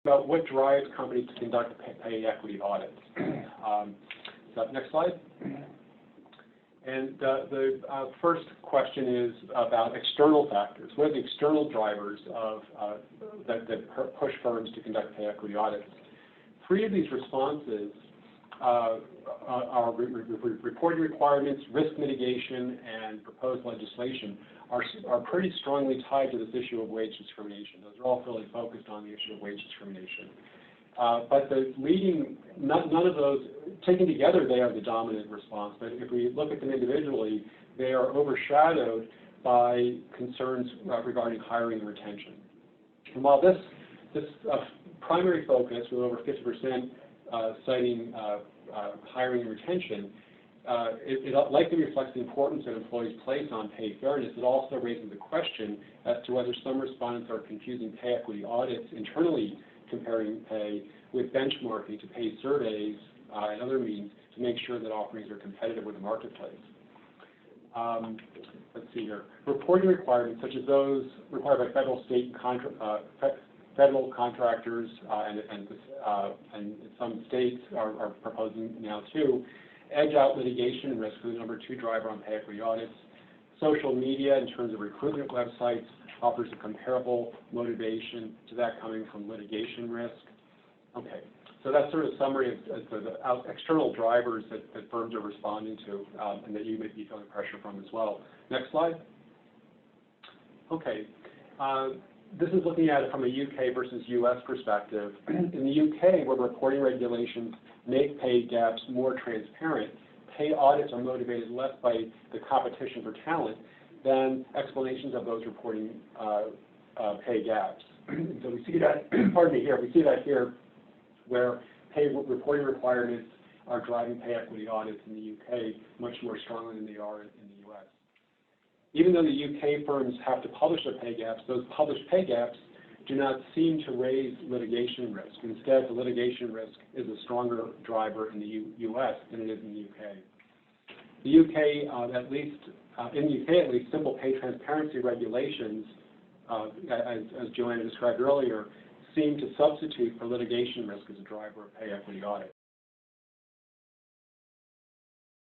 about what drives companies to conduct pay equity audits. So next slide. And the first question is about external factors. What are the external drivers of, that push firms to conduct pay equity audits? 3 of these responses are reporting requirements, risk mitigation, and proposed legislation are pretty strongly tied to this issue of wage discrimination. Those are all fairly focused on the issue of wage discrimination. But the leading, none of those, taken together, they are the dominant response. But if we look at them individually, they are overshadowed by concerns regarding hiring and retention. And while this primary focus, with over 50% citing hiring and retention, it likely reflects the importance that employees place on pay fairness. It also raises the question as to whether some respondents are confusing pay equity audits internally, comparing pay, with benchmarking to pay surveys and other means to make sure that offerings are competitive with the marketplace. Let's see here. Reporting requirements, such as those required by federal, state, federal contractors, and some states are proposing now too, edge out litigation risk for the #2 driver on pay equity audits. Social media, in terms of recruitment websites, offers a comparable motivation to that coming from litigation risk. Okay, so that's sort of a summary of the external drivers that firms are responding to and that you may be feeling pressure from as well. Next slide. Okay, this is looking at it from a UK versus US perspective. In the UK, where reporting regulations make pay gaps more transparent, pay audits are motivated less by the competition for talent than explanations of those reporting pay gaps. So we see that, pardon me, here, we see that here where pay reporting requirements are driving pay equity audits in the UK much more strongly than they are in the US. Even though the UK firms have to publish their pay gaps, those published pay gaps do not seem to raise litigation risk. Instead, the litigation risk is a stronger driver in the US than it is in the UK. The UK, at least, in the UK at least, simple pay transparency regulations, as Joanna described earlier, seem to substitute for litigation risk as a driver of pay equity audit.